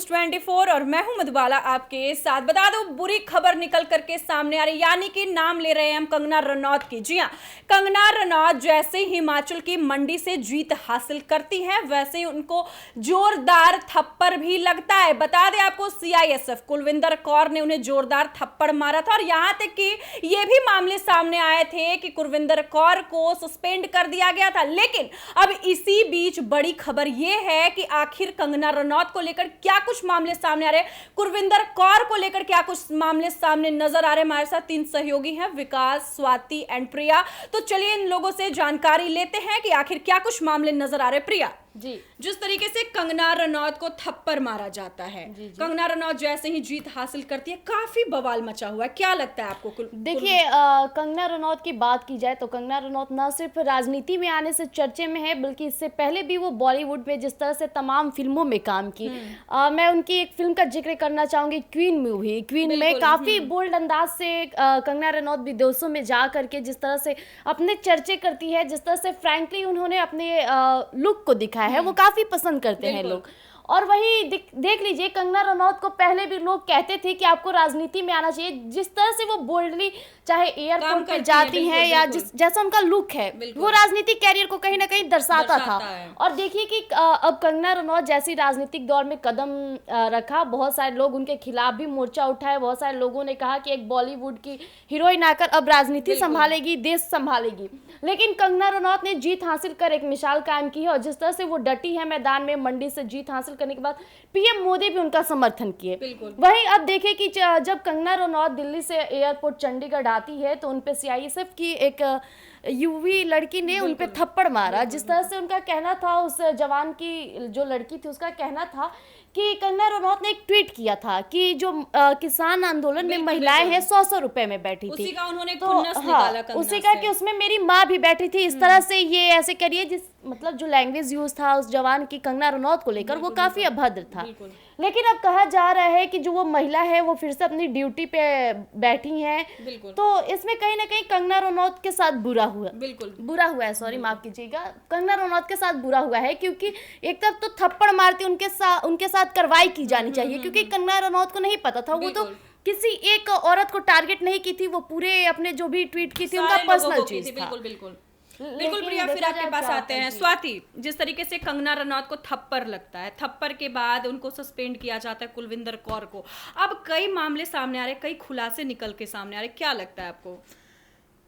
News 24 और मैं हूं मधुबाला आपके साथ। बता दो बुरी खबर निकल करके सामने आ रही, यानी कि नाम ले रहे हैं हम कंगना रनौत की। जी हां, कंगना रनौत जैसे हिमाचल की मंडी से जीत हासिल करती हैं वैसे ही उनको जोरदार थप्पड़ भी लगता है। बता दें आपको, सीआईएसएफ कुलविंदर कौर ने उन्हें जोरदार थप्पड़ मारा था और यहां तक कि ये भी मामले सामने आए थे कि कुलविंदर कौर को सस्पेंड कर दिया गया था। लेकिन अब इसी बीच बड़ी खबर यह है कि आखिर कंगना रनौत को लेकर क्या कुछ मामले सामने आ रहे हैं, कुलविंदर कौर को लेकर क्या कुछ मामले सामने नजर आ रहे हैं। हमारे साथ 3 सहयोगी हैं, विकास, स्वाति एंड प्रिया। तो चलिए इन लोगों से जानकारी लेते हैं कि आखिर क्या कुछ मामले नजर आ रहे हैं। प्रिया जी, जिस तरीके से कंगना रनौत को थप्पड़ मारा जाता है, कंगना रनौत जैसे ही जीत हासिल करती है काफी बवाल मचा हुआ है, क्या लगता है आपको? देखिए कंगना रनौत की बात की जाए तो कंगना रनौत न सिर्फ राजनीति में आने से चर्चे में है, बल्कि इससे पहले भी वो बॉलीवुड में जिस तरह से तमाम फिल्मों में काम की। मैं उनकी एक फिल्म का जिक्र करना चाहूंगी, क्वीन मूवी। क्वीन में काफी बोल्ड अंदाज से कंगना रनौत विदेशों में जा करके जिस तरह से अपने चर्चे करती है, जिस तरह से फ्रैंकली उन्होंने अपने लुक को दिखाया है, वो काफी पसंद करते हैं लोग। और वही देख लीजिए, कंगना रनौत को पहले भी लोग कहते थे कि आपको राजनीति में आना चाहिए। जिस तरह से वो बोल्डली चाहे एयरपोर्ट पे जाती हैं या जैसा उनका लुक है, वो राजनीतिक कैरियर को कहीं ना कहीं दर्शाता था। और देखिए कि अब कंगना रनौत जैसी राजनीतिक दौर में कदम रखा, बहुत सारे लोग उनके खिलाफ भी मोर्चा उठाए। बहुत सारे लोगों ने कहा कि एक बॉलीवुड की हीरोइन आकर अब राजनीति संभालेगी, देश संभालेगी। लेकिन कंगना रनौत ने जीत हासिल कर एक मिसाल कायम की है और जिस तरह से वो डटी है मैदान में, मंडी से जीत हासिल करने के बाद पीएम मोदी भी उनका समर्थन किए। वहीं अब देखें कि जब कंगना रनौत दिल्ली से एयरपोर्ट चंडीगढ़ आती है तो उनपे सीआईएसएफ की एक यूवी लड़की ने उनपे थप्पड़ मारा। जिस तरह से उनका कहना था, उस जवान की जो लड़की थी उसका कहना था कि कंगना रनौत ने एक ट्वीट किया था कि जो किसान आंदोलन में महिलाएं हैं 100 रुपए में बैठी थी, उसी का उन्होंने तो निकाला उसी का कि उसमें मेरी माँ भी बैठी थी। इस तरह से ये ऐसे करिए, जिस मतलब जो लैंग्वेज यूज था उस जवान की कंगना रनौत को लेकर, वो काफी अभद्र था। लेकिन अब कहा जा रहा है कि जो वो महिला है वो फिर से अपनी ड्यूटी पे बैठी हैं, तो इसमें कहीं ना कहीं कंगना रनौत के साथ बुरा हुआ है, सॉरी माफ कीजिएगा, कंगना रनौत के साथ बुरा हुआ है। क्योंकि एक तरफ तो थप्पड़ मारती, उनके साथ कार्रवाई की जानी चाहिए, क्योंकि कंगना रनौत को नहीं पता था, वो तो किसी एक औरत को टारगेट नहीं की थी, वो पूरे अपने जो भी ट्वीट की थी उनका पर्सनल चीज था। बिल्कुल प्रिया, फिर आपके पास आते हैं स्वाति। जिस तरीके से कंगना रनौत को थप्पड़ लगता है, थप्पड़ के बाद उनको सस्पेंड किया जाता है कुलविंदर कौर को, अब कई मामले सामने आ रहे, कई खुलासे निकल के सामने आ रहे, क्या लगता है आपको?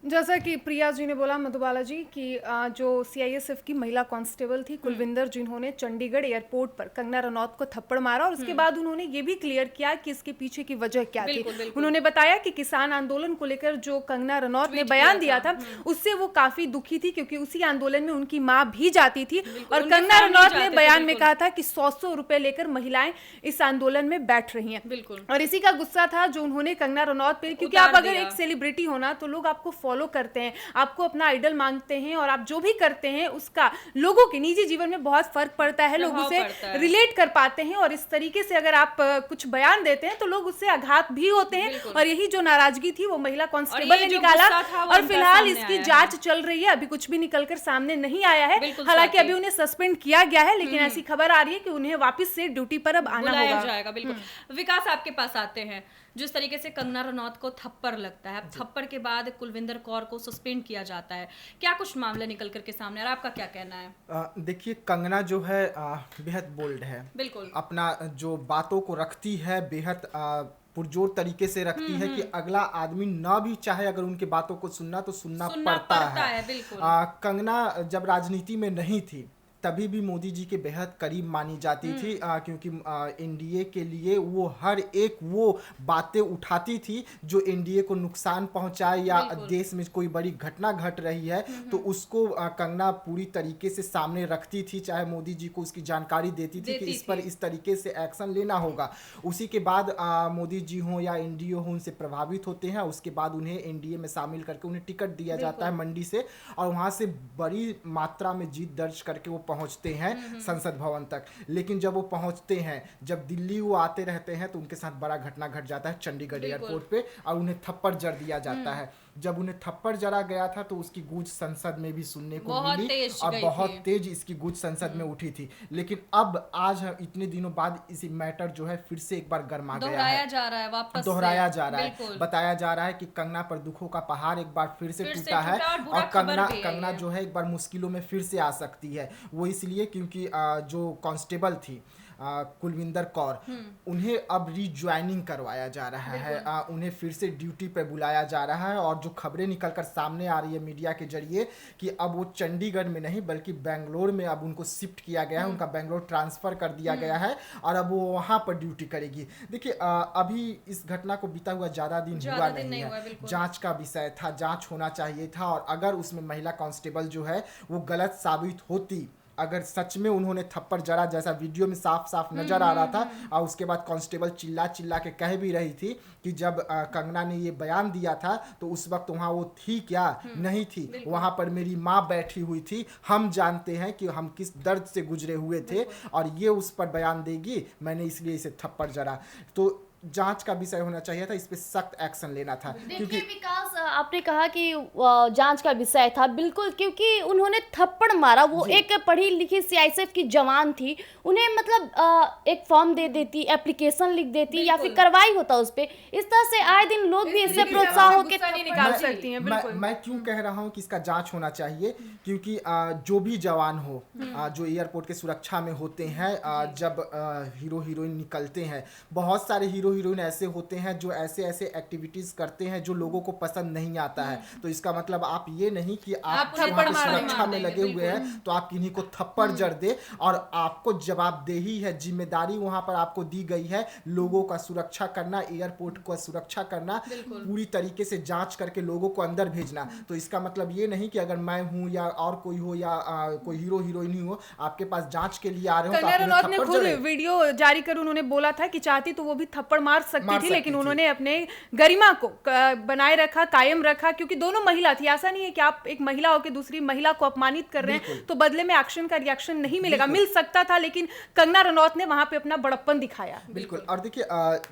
जैसा कि प्रिया जी ने बोला, मधुबाला जी, कि जो सीआईएसएफ की महिला कांस्टेबल थी कुलविंदर, जिन्होंने चंडीगढ़ एयरपोर्ट पर कंगना रनौत को थप्पड़ मारा और उसके बाद उन्होंने ये भी क्लियर किया कि इसके पीछे की वजह क्या थी। उन्होंने बताया कि किसान आंदोलन को लेकर जो कंगना रनौत ने बयान दिया था उससे वो काफी दुखी थी, क्योंकि उसी आंदोलन में उनकी माँ भी जाती थी। और कंगना रनौत ने बयान में कहा था कि 100 रुपए लेकर महिलाएं इस आंदोलन में बैठ रही हैं, और इसी का गुस्सा था जो उन्होंने कंगना रनौत पे, क्योंकि आप अगर एक सेलिब्रिटी होना तो लोग आपको फॉलो करते हैं, आपको अपना आइडल मानते हैं, और आप जो भी करते हैं उसका लोगों के निजी जीवन में बहुत फर्क पड़ता है, लोग उसे रिलेट कर पाते हैं। और इस तरीके से अगर आप कुछ बयान देते हैं तो लोग उससे आघात भी होते हैं। और यही जो नाराजगी थी वो महिला कांस्टेबल ने निकाला, और फिलहाल इसकी जांच चल रही है, अभी कुछ भी निकलकर सामने नहीं आया है। हालांकि अभी उन्हें सस्पेंड किया गया है, लेकिन ऐसी खबर आ रही है कि उन्हें वापस से ड्यूटी पर अब आना होगा। बिल्कुल। विकास, आपके पास आते हैं। जिस तरीके से कंगना रनौत को थप्पड़ लगता है, थप्पड़ के बाद कुलविंदर कौर को सस्पेंड किया जाता है, क्या कुछ मामले निकल करके सामने आ रहा है, आपका क्या कहना है? देखिए, कंगना जो है बेहद बोल्ड है, अपना जो बातों को रखती है बेहद पुरजोर तरीके से रखती है कि अगला आदमी ना भी चाहे अगर उनके बातों को सुनना तो सुनना पड़ता है। कंगना जब राजनीति में नहीं थी तभी भी मोदी जी के बेहद करीब मानी जाती थी, क्योंकि एनडीए के लिए वो हर एक वो बातें उठाती थी जो एनडीए को नुकसान पहुंचाए या देश में कोई बड़ी घटना घट रही है तो उसको कंगना पूरी तरीके से सामने रखती थी, चाहे मोदी जी को उसकी जानकारी देती थी कि इस पर इस तरीके से एक्शन लेना होगा। उसी के बाद मोदी जी हो या एनडीए हो उनसे प्रभावित होते हैं, उसके बाद उन्हें एनडीए में शामिल करके उन्हें टिकट दिया जाता है मंडी से, और वहाँ से बड़ी मात्रा में जीत दर्ज करके वो पहुंचते हैं संसद भवन तक। लेकिन जब वो पहुंचते हैं, जब दिल्ली वो आते रहते हैं तो उनके साथ बड़ा घटना घट जाता है चंडीगढ़ एयरपोर्ट पे, और उन्हें थप्पड़ जड़ दिया जाता है। जब उन्हें थप्पड़ जरा गया था तो उसकी गूंज संसद में भी सुनने को बहुत मिली तेज और गई बहुत थी। तेज इसकी गूंज संसद में उठी थी। लेकिन अब आज इतने दिनों बाद इसी मैटर जो है फिर से एक बार गर्मा गया दोहराया है, जा रहा है वापस दोहराया से। जा रहा है। बिल्कुल। बताया जा रहा है कि कंगना पर दुखों का पहाड़ एक बार फिर से टूटा है और बुरा और खबर भी है कंगना ये। जो है एक बार मुश्किलों में फिर से आ सकती है। वो इसलिए क्योंकि जो कांस्टेबल थी कुलविंदर कौर, उन्हें अब रिज्वाइनिंग करवाया जा रहा है, उन्हें फिर से ड्यूटी पे बुलाया जा रहा है। और जो खबरें निकलकर सामने आ रही है मीडिया के जरिए कि अब वो चंडीगढ़ में नहीं बल्कि बेंगलोर में अब उनको शिफ्ट किया गया है, उनका बेंगलोर ट्रांसफर कर दिया गया है और अब वो वहाँ पर ड्यूटी करेगी। देखिए अभी इस घटना को बीता हुआ ज़्यादा दिन हुआ नहीं है, जांच का विषय था, जांच होना चाहिए था। और अगर उसमें महिला कांस्टेबल जो है वो गलत साबित होती, अगर सच में उन्होंने थप्पड़ जरा जैसा वीडियो में साफ साफ नजर आ रहा था, और उसके बाद कांस्टेबल चिल्ला चिल्ला के कह भी रही थी कि जब कंगना ने ये बयान दिया था तो उस वक्त वहाँ वो थी क्या? नहीं थी, वहाँ पर मेरी माँ बैठी हुई थी, हम जानते हैं कि हम किस दर्द से गुजरे हुए थे और ये उस पर बयान देगी, मैंने इसलिए इसे थप्पड़ जरा। तो जांच का विषय होना चाहिए था, इस पे सख्त एक्शन लेना था। देखिए विकास, आपने कहा कि जांच का विषय था, बिल्कुल, क्योंकि उन्होंने थप्पड़ मारा, वो एक पढ़ी लिखी सीआईएसएफ की जवान थी, उन्हें मतलब एक फॉर्म दे देती, एप्लीकेशन लिख देती या फिर कार्रवाई होता उस पे। इस तरह से आए दिन लोग भी इससे प्रोत्साहित होकर नहीं निकाल सकती हैं। बिल्कुल मैं क्यों कह रहा हूँ कि इसका जांच होना चाहिए, क्योंकि जो भी जवान हो जो एयरपोर्ट के सुरक्षा में होते हैं, जब हीरो हीरोइन निकलते हैं, बहुत सारे हीरोइन ऐसे होते हैं जो ऐसे एक्टिविटीज करते हैं जो लोगों को पसंद नहीं आता है। तो इसका मतलब आप ये नहीं कि आप वहाँ पे सुरक्षा में लगे हुए हैं तो आप किन्हीं को थप्पड़ जड़ दे, और आपको जवाबदेही है, जिम्मेदारी वहाँ पर आपको दी गई है लोगों का सुरक्षा करना, एयरपोर्ट का सुरक्षा करना, पूरी तरीके से जांच करके लोगों को अंदर भेजना। तो इसका मतलब ये नहीं कि अगर मैं हूँ या और कोई हो या कोई हीरो हीरोइन ही हो, आपके पास जांच के लिए आ रहे हो तो कंगना आप रनौत उन्हें ने थप्पड़ खुद जड़े। वीडियो जारी कर उन्होंने बोला था कि चाहती तो वो भी थप्पड़ मार सकती थी, सकती लेकिन थी। उन्होंने अपने गरिमा को बनाए रखा, कायम रखा, क्योंकि दोनों महिला थी। ऐसा नहीं है कि आप एक महिला होकर दूसरी महिला को अपमानित कर रहे हैं तो बदले में एक्शन का रिएक्शन नहीं मिलेगा। मिल सकता था, लेकिन कंगना रनौत ने वहां पे अपना बड़प्पन दिखाया। बिल्कुल। और देखिए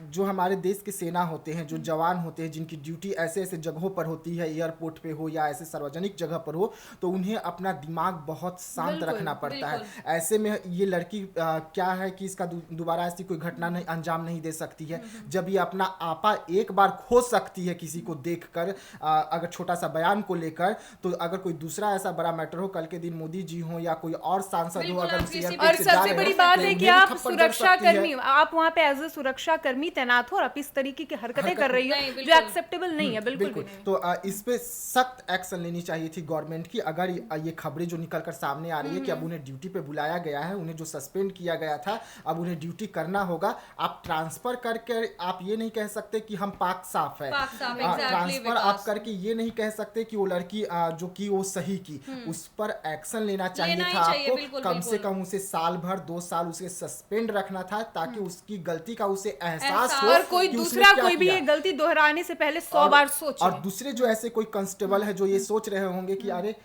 जो हमारे देश के सेना होते हैं, जो जवान होते हैं, जिनकी ड्यूटी ऐसे जगहों पर होती है, एयरपोर्ट पे हो या ऐसे सार्वजनिक जगह पर हो, तो उन्हें अपना दिमाग बहुत शांत रखना पड़ता है। ऐसे में ये लड़की क्या है कि इसका दोबारा ऐसी कोई घटना नहीं अंजाम नहीं दे सकती है। जब ये अपना आपा एक बार खो सकती है किसी को देखकर, अगर छोटा सा बयान को लेकर, तो अगर कोई दूसरा ऐसा बड़ा मैटर हो, कल के दिन मोदी जी हो या कोई और सांसद हो, अगर उसे और सबसे बड़ी बात है कि आप सुरक्षा कर्मी, आप वहाँ पे एज ए सुरक्षा कर्मी तैनात हो और आप इस तरीके की हरकतें कर रही हो जो एक्सेप्टेबल नहीं है। बिल्कुल भी नहीं। तो इस पे सख्त एक्शन लेनी चाहिए थी गवर्नमेंट की। अगर ये खबरें जो निकल कर सामने आ रही है कि अब उन्हें ड्यूटी पे बुलाया गया है, उन्हें जो सस्पेंड किया गया था अब उन्हें ड्यूटी करना होगा। आप ट्रांसफर करके आप ये नहीं कह सकते कि हम पाक साफ है, ट्रांसफर आप करके ये नहीं कह सकते कि वो लड़की जो की वो सही की, उस पर एक्शन लेना चाहिए था आपको। कम से कम उसे साल भर 2 साल उसे सस्पेंड रखना था, ताकि उसकी गलती का उसे एहसास हो। और कोई दूसरा कोई भी ये गलती दोहराने से पहले 100 बार सोचे। और दूसरे जो ऐसे कोई कांस्टेबल है जो ये सोच रहे होंगे कि अरे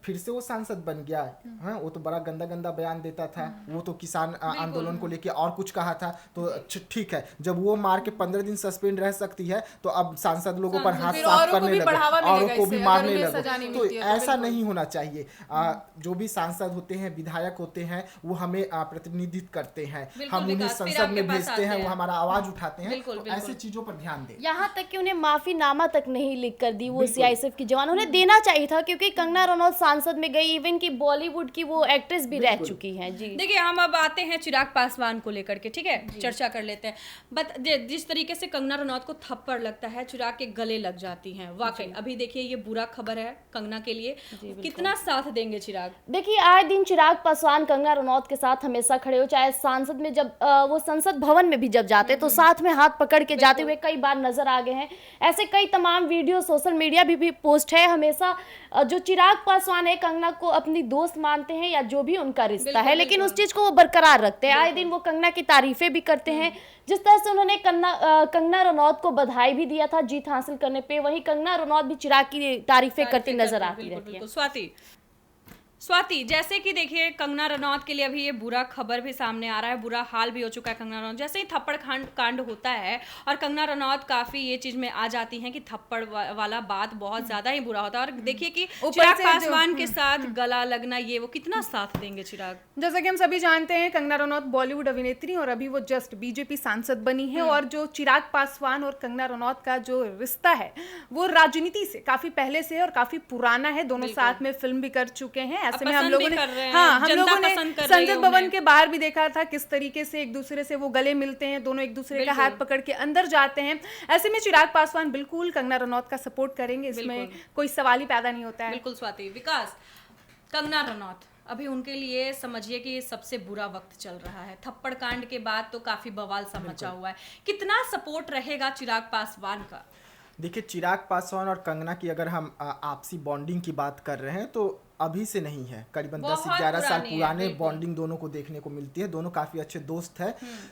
फिर से वो सांसद बन गया है, हाँ, वो तो बड़ा गंदा बयान देता था, वो तो किसान आंदोलन को लेके और कुछ कहा था, तो ठीक है, जब वो मार के 15 दिन सस्पेंड रह सकती है तो अब सांसद लोगों पर हाथ साफ करने लगे, औरों को भी मारने लगे। तो ऐसा नहीं होना चाहिए। जो भी सांसद होते हैं, विधायक होते हैं, वो हमें प्रतिनिधित्व करते हैं, हम उन्हें संसद में भेजते हैं, वो हमारा आवाज उठाते हैं। तो ऐसी चीजों पर ध्यान दें। यहाँ तक कि उन्हें माफीनामा तक नहीं लिख कर दी वो सीआईएसएफ की जवान, उन्हें देना चाहिए था, क्योंकि कंगना रनौत सांसद में गई, इवन की बॉलीवुड की वो एक्ट्रेस भी रह चुकी हैं। जी देखिए, हम अब आते हैं चिराग पासवान को लेकर के, ठीक है, चर्चा कर लेते हैं। बट जिस तरीके से कंगना रनौत को थप्पड़ लगता है, चिराग के गले लग जाती हैं, वाकई अभी देखिए ये बुरा खबर है कंगना के लिए। कितना साथ देंगे चिराग? देखिए, आए दिन चिराग पासवान कंगना रनौत के साथ हमेशा खड़े हो, चाहे सांसद में जब वो संसद भवन में भी जब जाते तो साथ में हाथ पकड़ के जाते हुए कई बार नजर आ गए हैं। ऐसे कई तमाम वीडियो सोशल मीडिया भी पोस्ट है। हमेशा जो चिराग पासवान है, कंगना को अपनी दोस्त मानते हैं या जो भी उनका रिश्ता है, लेकिन उस चीज को वो बरकरार रखते हैं। आए दिन वो कंगना की तारीफें भी करते हैं। जिस तरह से उन्होंने कंगना रनौत को बधाई भी दिया था जीत हासिल करने पे, वहीं कंगना रनौत भी चिराग की तारीफें करती नजर आती रहती है। स्वाति, स्वाति, जैसे कि देखिए कंगना रनौत के लिए अभी ये बुरा खबर भी सामने आ रहा है, बुरा हाल भी हो चुका है कंगना रनौत। जैसे ही थप्पड़ कांड होता है और कंगना रनौत काफी ये चीज में आ जाती हैं कि थप्पड़ वाला बात बहुत ज्यादा ही बुरा होता है। और देखिए कि चिराग पासवान के साथ गला लगना, ये वो कितना साथ देंगे चिराग। जैसा कि हम सभी जानते हैं कंगना रनौत बॉलीवुड अभिनेत्री और अभी वो जस्ट बीजेपी सांसद बनी है, और जो चिराग पासवान और कंगना रनौत का जो रिश्ता है वो राजनीति से काफी पहले से है और काफी पुराना है। दोनों साथ में फिल्म भी कर चुके हैं। ऐसे में हम लोगों ने हम लोगों ने संसद भवन के बाहर भी देखा था किस तरीके से एक दूसरे से वो गले मिलते हैं, दोनों एक दूसरे का हाथ पकड़ के अंदर जाते हैं। ऐसे में चिराग पासवान बिल्कुल कंगना रनौत का सपोर्ट करेंगे, इसमें कोई सवाल ही पैदा नहीं होता है। बिल्कुल स्वाति। विकास, कंगना रनौत अभी उनके लिए समझिए कि सबसे बुरा वक्त चल रहा है। थप्पड़ कांड के बाद तो काफी बवाल सा मचा हुआ है। कितना सपोर्ट रहेगा चिराग पासवान का? देखिए, चिराग पासवान और कंगना की अगर हम आपसी बॉन्डिंग की बात कर रहे हैं तो अभी से नहीं है, करीबन 10 से 11 साल पुराने बॉन्डिंग दोनों को देखने को मिलती है। दोनों काफ़ी अच्छे दोस्त हैं।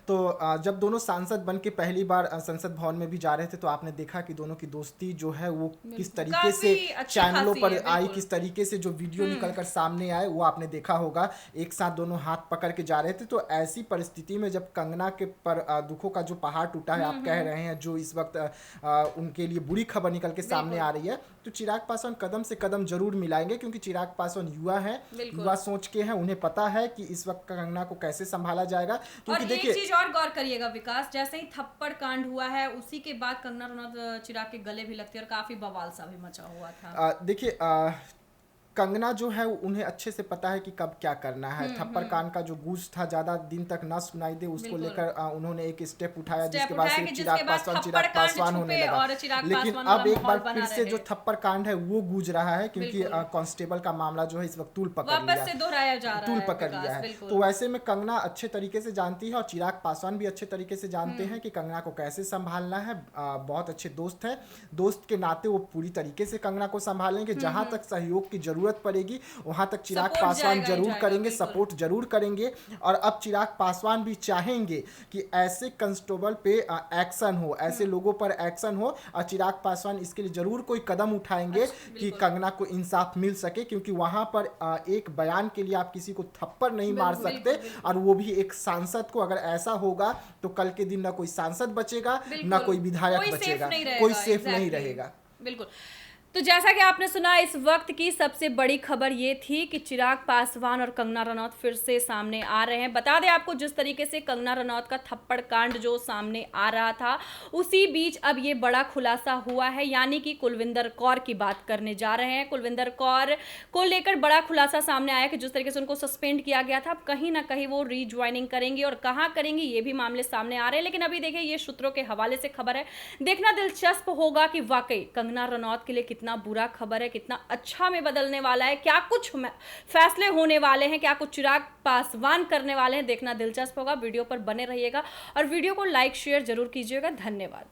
तो जब दोनों सांसद बन के पहली बार संसद भवन में भी जा रहे थे तो आपने देखा कि दोनों की दोस्ती जो है वो किस तरीके से चैनलों पर आई, किस तरीके से जो वीडियो निकल कर सामने आए वो आपने देखा होगा। एक साथ दोनों हाथ पकड़ के जा रहे थे। तो ऐसी परिस्थिति में जब कंगना के पर दुखों का जो पहाड़ टूटा है, आप कह रहे हैं, जो इस वक्त उनके लिए बुरी खबर निकल के सामने आ रही है, तो चिराग पासवान कदम से कदम जरूर मिलाएंगे, क्योंकि चिराग पासवान युवा है, युवा सोच के हैं। उन्हें पता है कि इस वक्त कंगना को कैसे संभाला जाएगा। क्योंकि देखिए, एक चीज और गौर करिएगा विकास, जैसे ही थप्पड़ कांड हुआ है उसी के बाद कंगना रनौत चिराग के गले भी लगती है और काफी बवाल सा भी मचा हुआ था। देखिए, कंगना जो है उन्हें अच्छे से पता है कि कब क्या करना है। थप्पड़ कांड का जो गूंज था ज्यादा दिन तक ना सुनाई दे, उसको लेकर उन्होंने एक स्टेप उठाया, जिसके बाद से चिराग पासवान होने लगा। लेकिन अब एक बार फिर से जो थप्पड़ कांड है वो गूंज रहा है, क्योंकि कांस्टेबल का मामला जो है इस वक्त तूल पकड़ लिया है। तो वैसे में कंगना अच्छे तरीके से जानती है और चिराग पासवान भी अच्छे तरीके से जानते हैं कि कंगना को कैसे संभालना है। बहुत अच्छे दोस्त हैं, दोस्त के नाते वो पूरी तरीके से कंगना को संभालेंगे। जहां तक सहयोग की जरूरत पड़ेगी वहां तक चिराग पासवान जरूर करेंगे, सपोर्ट जरूर करेंगे। और अब चिराग पासवान भी चाहेंगे कि ऐसे कांस्टेबल पे एक्शन हो, ऐसे लोगों पर एक्शन हो, और चिराग पासवान इसके लिए जरूर कोई कदम उठाएंगे कि कंगना को इंसाफ मिल सके। क्योंकि वहां पर एक बयान के लिए आप किसी को थप्पड़ नहीं मार सकते, और वो भी एक सांसद को। अगर ऐसा होगा तो कल के दिन ना कोई सांसद बचेगा, ना कोई विधायक बचेगा, कोई सेफ नहीं रहेगा। बिल्कुल। तो जैसा कि आपने सुना, इस वक्त की सबसे बड़ी खबर ये थी कि चिराग पासवान और कंगना रनौत फिर से सामने आ रहे हैं। बता दें आपको, जिस तरीके से कंगना रनौत का थप्पड़ कांड जो सामने आ रहा था, उसी बीच अब ये बड़ा खुलासा हुआ है, यानी कि कुलविंदर कौर की बात करने जा रहे हैं। कुलविंदर कौर को लेकर बड़ा खुलासा सामने आया कि जिस तरीके से उनको सस्पेंड किया गया था, अब कहीं ना कहीं वो रीज्वाइनिंग करेंगी, और कहाँ करेंगी ये भी मामले सामने आ रहे हैं। लेकिन अभी देखिए, ये सूत्रों के हवाले से खबर है। देखना दिलचस्प होगा कि वाकई कंगना रनौत के लिए कितना बुरा खबर है, कितना अच्छा में बदलने वाला है, क्या कुछ फैसले होने वाले हैं, क्या कुछ चिराग पासवान करने वाले हैं। देखना दिलचस्प होगा। वीडियो पर बने रहिएगा और वीडियो को लाइक शेयर जरूर कीजिएगा। धन्यवाद।